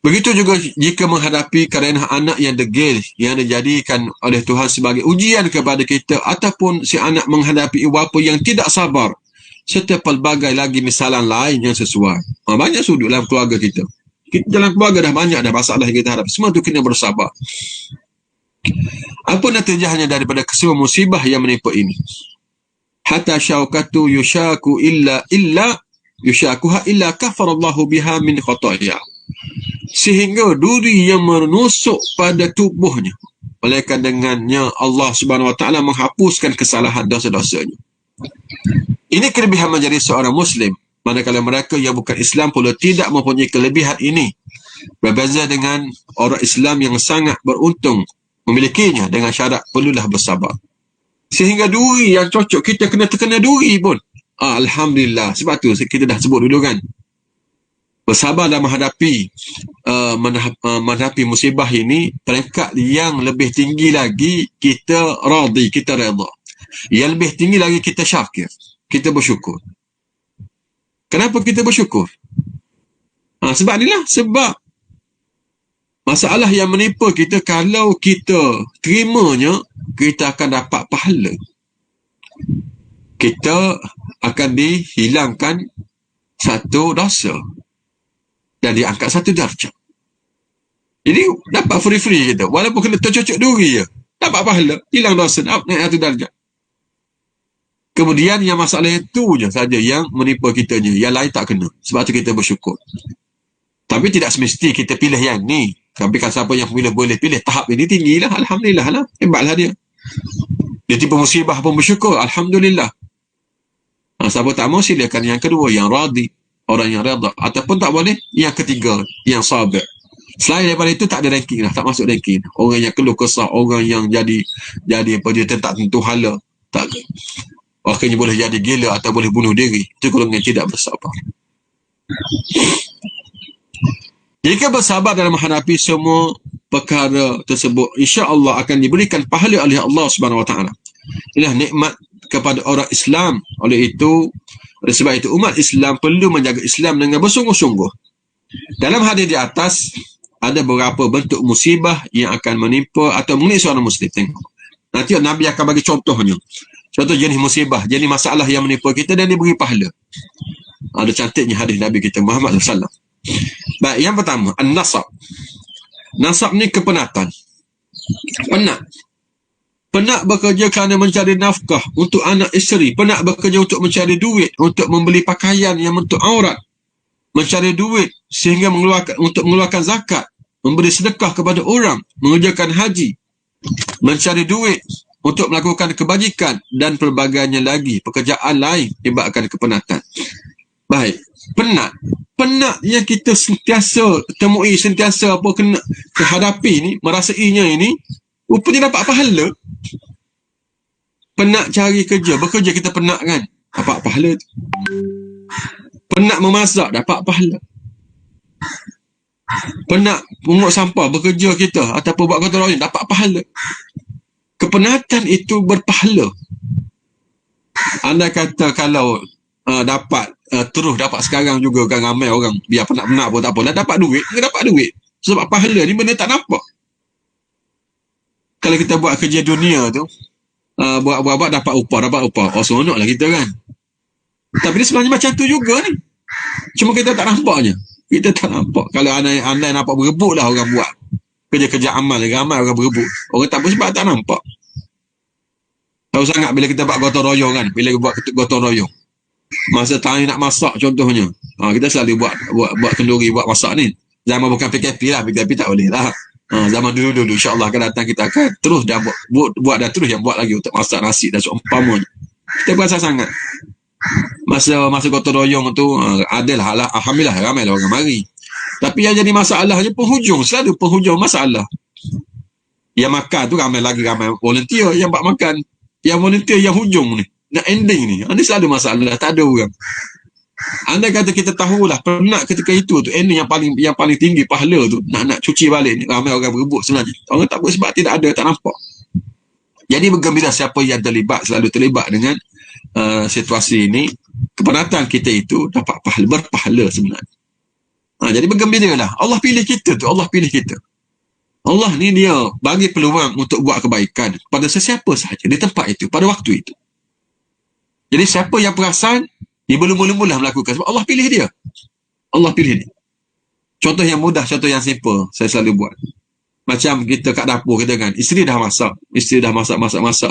Begitu juga jika menghadapi keadaan anak yang degil, yang dijadikan oleh Tuhan sebagai ujian kepada kita, ataupun si anak menghadapi ibu bapa yang tidak sabar, serta pelbagai lagi misalan lain yang sesuai. Banyak sudut dalam keluarga kita. Dalam keluarga dah banyak dah masalah yang kita hadapi. Semua tu kena bersabar. Apa natijahnya daripada kesemua musibah yang menimpa ini? Hatta syaukatu yushaku illa yushakuha illa kafarallahu biha min khataya. Sehingga duri yang menusuk pada tubuhnya, melainkan dengannya Allah Subhanahu Wa Taala menghapuskan kesalahan dosa-dosanya. Ini kelebihan menjadi seorang Muslim. Manakala mereka yang bukan Islam pula tidak mempunyai kelebihan ini. Berbeza dengan orang Islam yang sangat beruntung memilikinya, dengan syarat perlulah bersabar. Sehingga duri yang cocok kita kena terkena duri pun. Alhamdulillah. Sebab tu kita dah sebut dulu kan. Bersabar dalam menghadapi musibah ini, peringkat yang lebih tinggi lagi kita radhi, kita redha. Yang lebih tinggi lagi kita syakir, kita bersyukur. Kenapa kita bersyukur? Sebab inilah sebab masalah yang menimpa kita, kalau kita terimanya, kita akan dapat pahala. Kita akan dihilangkan satu dosa dan diangkat satu darjah. Jadi dapat free-free kita. Walaupun kena tercocok duri je, dapat pahala, hilang dosa, naik satu darjah. Kemudian yang masalah itu je saja yang menimpa kitanya, yang lain tak kena. Sebab tu kita bersyukur. Tapi tidak semesti kita pilih yang ni. Tapi kalau siapa yang boleh pilih tahap ini, tinggilah, alhamdulillah lah, hebatlah dia. Dia tiba musibah pun bersyukur, alhamdulillah. Siapa tak mau, silakan yang kedua, yang radhi, orang yang redha. Ataupun tak boleh, yang ketiga, yang sabar. Selain daripada itu, tak ada ranking lah, tak masuk ranking. Orang yang keluh kesah, orang yang jadi apa dia tak tentu hala, tak. Akhirnya boleh jadi gila atau boleh bunuh diri. Itu golongan yang tidak bersabar. Jika bersabar dalam menghadapi semua perkara tersebut, insya-Allah akan diberikan pahala oleh Allah Subhanahu Wa Taala. Inilah nikmat kepada orang Islam. Oleh sebab itu umat Islam perlu menjaga Islam dengan bersungguh-sungguh. Dalam hadis di atas ada beberapa bentuk musibah yang akan menimpa atau mengenai seorang Muslim. Tengok. Nanti Nabi akan bagi contohnya. Contoh jenis musibah, jenis masalah yang menimpa kita dan diberi pahala. Ada cantiknya hadis Nabi kita Muhammad SAW. Baik, yang pertama, an-nasab. Nasab ni kepenatan. Penat. Penat bekerja kerana mencari nafkah untuk anak isteri. Penat bekerja untuk mencari duit, untuk membeli pakaian yang bentuk aurat. Mencari duit sehingga untuk mengeluarkan zakat. Memberi sedekah kepada orang. Mengerjakan haji. Mencari duit untuk melakukan kebajikan dan pelbagainya lagi. Pekerjaan lain menyebabkan kepenatan. Baik. Penat yang kita sentiasa temui, sentiasa kena hadapi ni, merasainya ini, rupanya dapat pahala. Penat cari kerja, bekerja kita penat kan, dapat pahala tu. Penat memasak, dapat pahala. Penat pungut sampah, bekerja kita ataupun buat gotong royong, dapat pahala. Kepenatan itu berpahala. Anda kata kalau terus dapat sekarang juga kan ramai orang biar penat-penat pun tak apalah, dapat duit, sebab pahala ni benda tak nampak. Kalau kita buat kerja dunia tu, buat dapat upah, seronok lah kita kan. Tapi dia sebenarnya macam tu juga ni, cuma kita tak nampaknya. Kalau anda nampak berebut lah orang buat kerja-kerja amal, ramai orang berebut, orang tak sebab tak nampak. Tahu sangat bila kita buat gotong royong kan, bila buat gotong royong masa time nak masak contohnya, kita selalu buat kenduri, buat masak ni. Zaman bukan PKP lah, PKP tak boleh lah. Zaman dulu insya-Allah akan datang, kita akan terus dah buat dan terus yang buat lagi untuk masak nasi dan seumpamanya. Kita berasa sangat masa gotong royong tu, adalah alhamdulillah ramai lah orang mari. Tapi yang jadi masalah je selalu penghujung masalah. Yang makan tu ramai volunteer yang buat makan, yang volunteer yang hujung ni, nak ending ni, ini selalu masalah, tak ada orang. Anda kata kita tahulah penat ketika itu tu, ending yang paling tinggi pahala tu, nak cuci balik ni, ramai orang berebut sebenarnya. Orang tak buat sebab tidak ada, tak nampak. Jadi bergembira siapa yang selalu terlibat dengan situasi ini. Kepenatan kita itu dapat berpahala sebenarnya. Jadi bergembiralah. Allah pilih kita. Allah ni dia bagi peluang untuk buat kebaikan pada sesiapa sahaja di tempat itu, pada waktu itu. Jadi siapa yang perasan, dia mula-mula melakukan sebab Allah pilih dia. Contoh yang mudah, contoh yang simple saya selalu buat. Macam kita kat dapur kita kan, isteri dah masak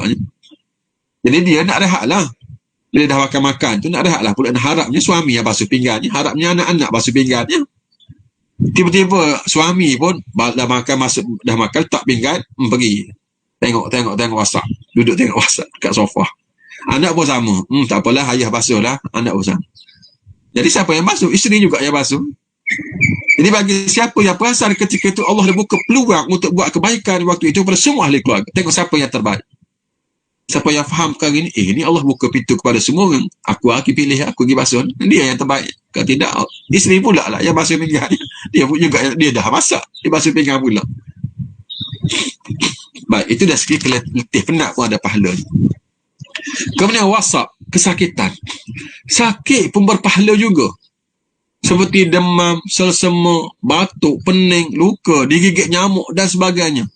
ni. Jadi dia nak rehat lah. Bila dah makan tu nak rehat lah. Pula harapnya suami yang basuh pinggannya, harapnya anak-anak basuh pinggannya. Tiba-tiba suami pun dah makan tak pinggan, pergi tengok WhatsApp, duduk tengok WhatsApp kat sofa. Anak pun sama, tak apalah, ayah basuh lah, anak pun sama. Jadi siapa yang basuh? Isteri juga yang basuh. Jadi bagi siapa yang perasan ketika itu Allah dah buka peluang untuk buat kebaikan waktu itu pada semua ahli keluarga. Tengok siapa yang terbaik, siapa yang faham perkara ini. Ni Allah buka pintu kepada semua orang. Aku pilih, aku pergi basuh, dia yang terbaik. Kalau tidak, isteri pula lah yang basuh pinggan. Dia pun juga, dia dah masak, dia basuh pinggan pula. Baik, itu dah sikit letih, penat pun ada pahala. Kemudian wasab, kesakitan. Sakit pun berpahala juga. Seperti demam, selsema, batuk, pening, luka, digigit nyamuk dan sebagainya.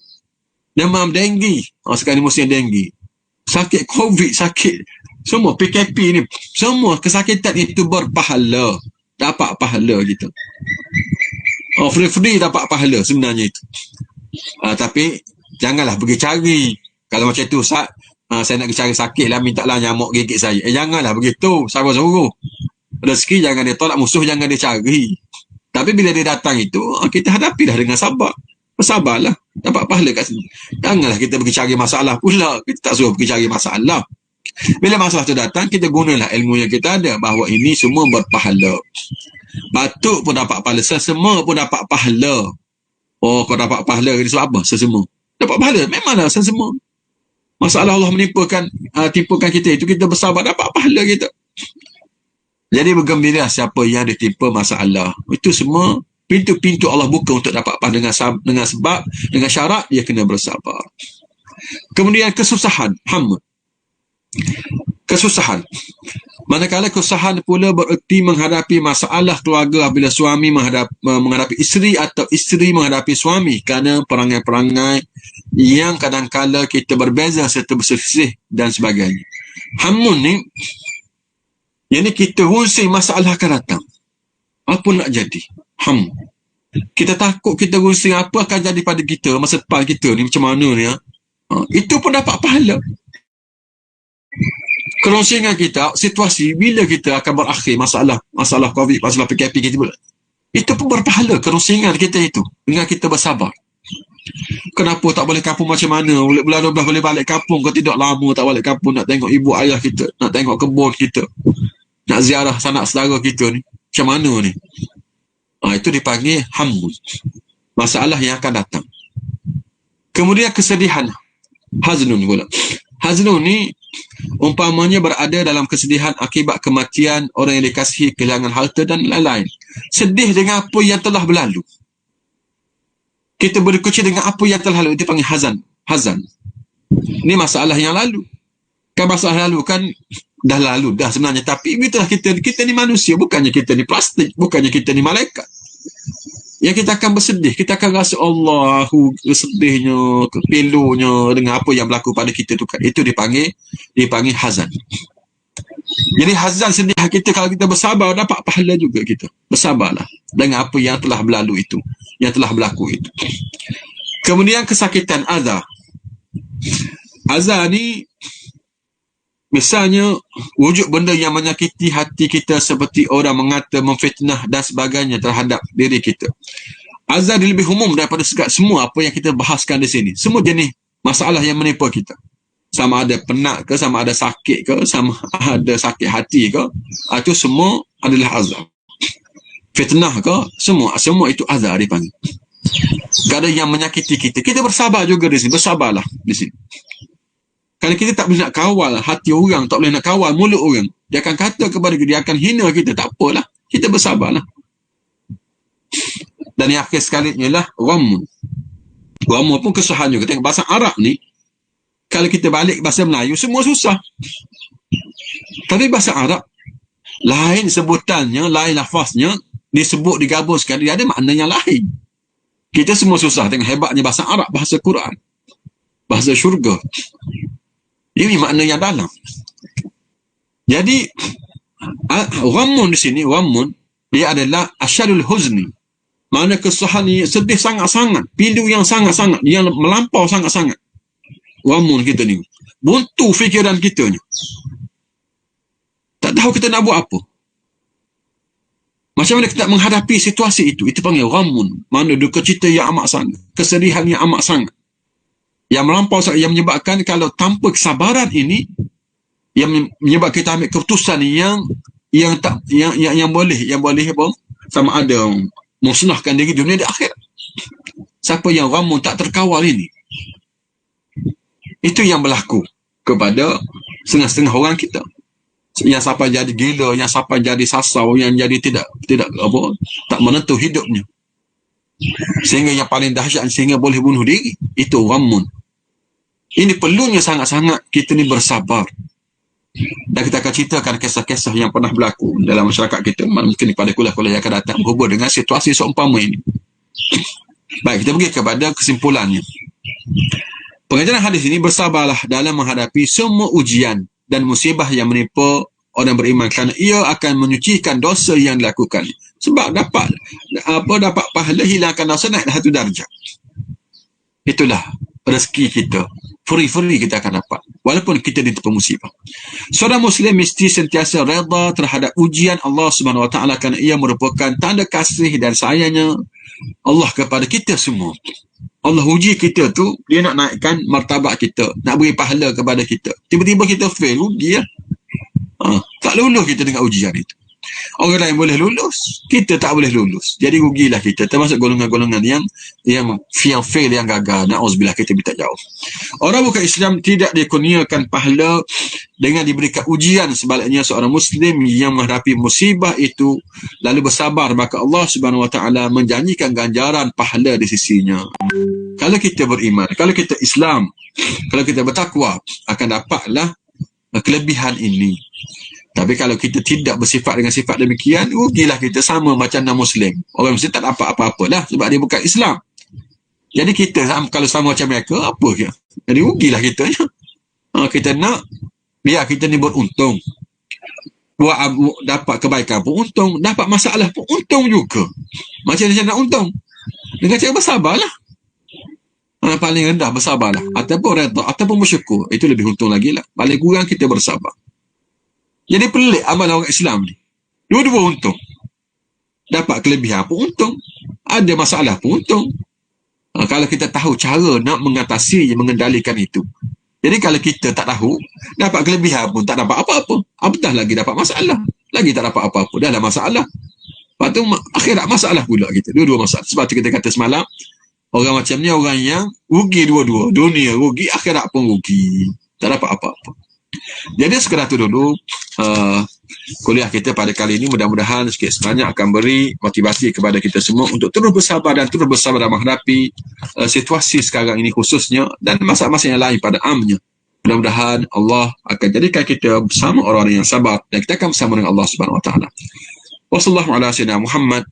Demam denggi, sekarang ni musim denggi. Sakit COVID, sakit semua PKP ni, semua kesakitan itu berpahala, dapat pahala gitu. Free dapat pahala sebenarnya itu. Tapi janganlah pergi cari. Kalau macam tu, saya nak cari sakit lah, minta lah nyamuk gigit saya. Janganlah begitu, sabar suruh. Rezeki jangan dia tolak, musuh jangan dia cari. Tapi bila dia datang itu, kita hadapilah dengan sabar. Bersabarlah, dapat pahala kat sini. Janganlah kita pergi cari masalah pula. Kita tak suruh pergi cari masalah. Bila masalah tu datang, kita gunalah ilmu yang kita ada, bahawa ini semua berpahala. Batuk pun dapat pahala, sesema pun dapat pahala. Kau dapat pahala ni sebab apa? Sesema dapat pahala, memanglah sesema. Masalah Allah timpakan kita itu, kita bersabar, dapat pahala kita. Jadi bergembira siapa yang ditimpa masalah. Itu semua pintu-pintu Allah buka untuk dapat pahala dengan sebab, dengan syarat dia kena bersabar. Kemudian kesusahan, kesusahan. Manakala kesusahan pula bererti menghadapi masalah keluarga apabila suami menghadapi isteri atau isteri menghadapi suami kerana perangai-perangai yang kadang-kala kita berbeza serta berselisih dan sebagainya. Hamun ni, yang ni kita rusing masalah akan datang. Apa nak jadi? Kita takut kita rusing apa akan jadi pada kita, masa depan kita ni macam mana ni. Itu pun dapat pahala. Keronsingan kita, situasi bila kita akan berakhir masalah COVID, masalah PKP kita pula. Itu pun berpahala, keronsingan kita itu. Dengan kita bersabar. Kenapa tak balik kampung macam mana? Bulan 12 boleh balik kampung, kau tidak lama tak balik kampung, nak tengok ibu ayah kita, nak tengok kebun kita, nak ziarah sanak saudara kita ni. Macam mana ni? Itu dipanggil hamun. Masalah yang akan datang. Kemudian kesedihan. Haznun pula. Haznun ni umpamanya berada dalam kesedihan akibat kematian orang yang dikasihi, kehilangan harta dan lain-lain. Sedih dengan apa yang telah berlalu. Kita berduka dengan apa yang telah lalu, itu panggil hazan. Ini masalah yang lalu. Kan masalah lalu kan dah lalu dah sebenarnya, tapi itulah kita ni manusia, bukannya kita ni plastik, bukannya kita ni malaikat. Yang kita akan bersedih, kita akan rasa Allahu sedihnya, kepilunya dengan apa yang berlaku pada kita tu kan. Itu dipanggil hazan. Jadi hazan, sedih kita, kalau kita bersabar dapat pahala juga kita. Bersabarlah dengan apa yang telah berlalu itu, yang telah berlaku itu. Kemudian kesakitan, azab. Azab ni misalnya wujud benda yang menyakiti hati kita seperti orang mengata, memfitnah dan sebagainya terhadap diri kita. Azab lebih umum daripada semua apa yang kita bahaskan di sini. Semua jenis masalah yang menimpa kita. Sama ada penat ke, sama ada sakit ke, sama ada sakit hati ke, itu semua adalah azab. Fitnah ke, semua itu azab dipanggil. Tak ada yang menyakiti kita. Kita bersabar juga di sini. Bersabarlah di sini. Kalau kita tak boleh nak kawal hati orang, tak boleh nak kawal mulut orang, dia akan kata kepada kita, dia akan hina kita, tak apalah, kita bersabarlah. Dan yang akhir sekali ialah ghammun. Ghammun pun kesusahan juga. Tengok bahasa Arab ni, kalau kita balik bahasa Melayu, semua susah. Tapi bahasa Arab, lain sebutannya, lain lafaznya, disebut, digabungkan, dia ada makna yang lain. Kita semua susah. Tengok hebatnya bahasa Arab, bahasa Quran, bahasa syurga. Ini makna yang dalam. Jadi ghammun di sini, ghammun dia adalah asyadul huzni. Mana kesusahan ni sedih sangat-sangat, pilu yang sangat-sangat, yang melampau sangat-sangat. Ghammun kita ni buntu fikiran kita ni. Tak tahu kita nak buat apa. Macam mana kita menghadapi situasi itu? Itu panggil ghammun. Mana duka cita yang amat sangat, kesedihan yang amat sangat, yang melampau, yang menyebabkan kalau tanpa kesabaran ini, yang menyebabkan kita ambil keputusan yang boleh apa, sama ada musnahkan diri dunia di akhirat. Siapa yang ghammun tak terkawal ini, itu yang berlaku kepada setengah-setengah orang kita. Yang sampai jadi gila, yang sampai jadi sasau, yang jadi tidak apa, tak menentu hidupnya, sehingga yang paling dahsyat, sehingga boleh bunuh diri. Itu ghammun. Ini perlunya sangat-sangat kita ni bersabar. Dan kita akan ceritakan kisah-kisah yang pernah berlaku dalam masyarakat kita, mungkin pada kuliah-kuliah yang akan datang, berhubung dengan situasi seumpama ini. Baik, kita pergi kepada kesimpulannya. Pengajaran hadis ini, bersabarlah dalam menghadapi semua ujian dan musibah yang menimpa orang beriman, kerana ia akan menyucikan dosa yang dilakukan. Sebab dapat pahala, hilangkan dosa, naik satu darjah. Itulah rezeki kita. Free kita akan dapat, walaupun kita ditimpa musibah. Seorang Muslim mesti sentiasa redha terhadap ujian Allah Subhanahu Wa Taala, kerana ia merupakan tanda kasih dan sayangnya Allah kepada kita semua. Allah uji kita tu, dia nak naikkan martabat kita, nak beri pahala kepada kita. Tiba-tiba kita fail, rugi ya. Tak lulus kita dengan ujian itu. Orang lain boleh lulus, kita tak boleh lulus. Jadi rugilah kita, termasuk golongan-golongan yang fail, yang gagal. Na'udzubillah, kita minta jauh. Orang bukan Islam tidak dikurniakan pahala dengan diberikan ujian. Sebaliknya seorang Muslim yang menghadapi musibah itu lalu bersabar, maka Allah Subhanahu Wa Taala menjanjikan ganjaran pahala di sisinya. Kalau kita beriman, kalau kita Islam, kalau kita bertakwa, akan dapatlah kelebihan ini. Tapi kalau kita tidak bersifat dengan sifat demikian, rugilah kita, sama macam non-Muslim. Orang Muslim tak dapat apa-apa lah sebab dia bukan Islam. Jadi kita kalau sama macam mereka, apa ke? Jadi rugilah kita. Kita nak biar kita ni beruntung. Dapat kebaikan pun untung, dapat masalah pun untung juga. Macam mana nak untung? Dengan cara bersabarlah. Paling rendah bersabarlah. Ataupun redha, ataupun bersyukur. Itu lebih untung lagi lah. Paling kurang kita bersabar. Jadi pelik amalan orang Islam ni. Dua-dua untung. Dapat kelebihan pun untung. Ada masalah pun untung. Kalau kita tahu cara nak mengatasi, mengendalikan itu. Jadi kalau kita tak tahu, dapat kelebihan pun tak dapat apa-apa. Apatah lagi dapat masalah. Lagi tak dapat apa-apa. Dah ada masalah. Lepas tu akhirat masalah pula kita. Dua-dua masalah. Sebab tu kita kata semalam, orang macam ni orang yang rugi dua-dua. Dunia rugi, akhirat pun rugi. Tak dapat apa-apa. Jadi sekadar tu dulu kuliah kita pada kali ini. Mudah-mudahan sikit sebanyak akan beri motivasi kepada kita semua untuk terus bersabar dan terus bersabar dalam menghadapi situasi sekarang ini khususnya, dan masa-masa yang lain pada amnya. Mudah-mudahan Allah akan jadikan kita bersama orang-orang yang sabar, dan kita akan bersama dengan Allah Subhanahu Wa Taala. Wassallallahu ala sayyidina Muhammad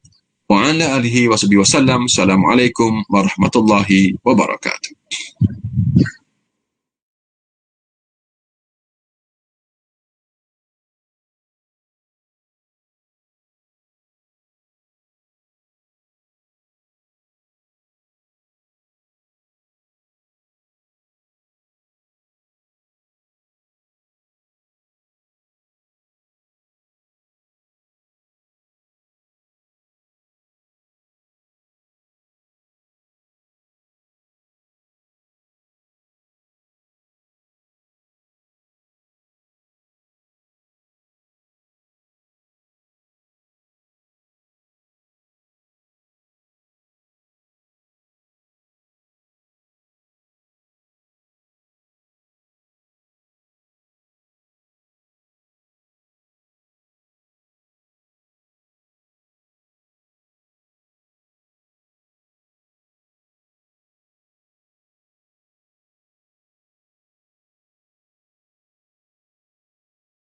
wa ala alihi wa sahbihi wasallam. Assalamualaikum warahmatullahi wabarakatuh.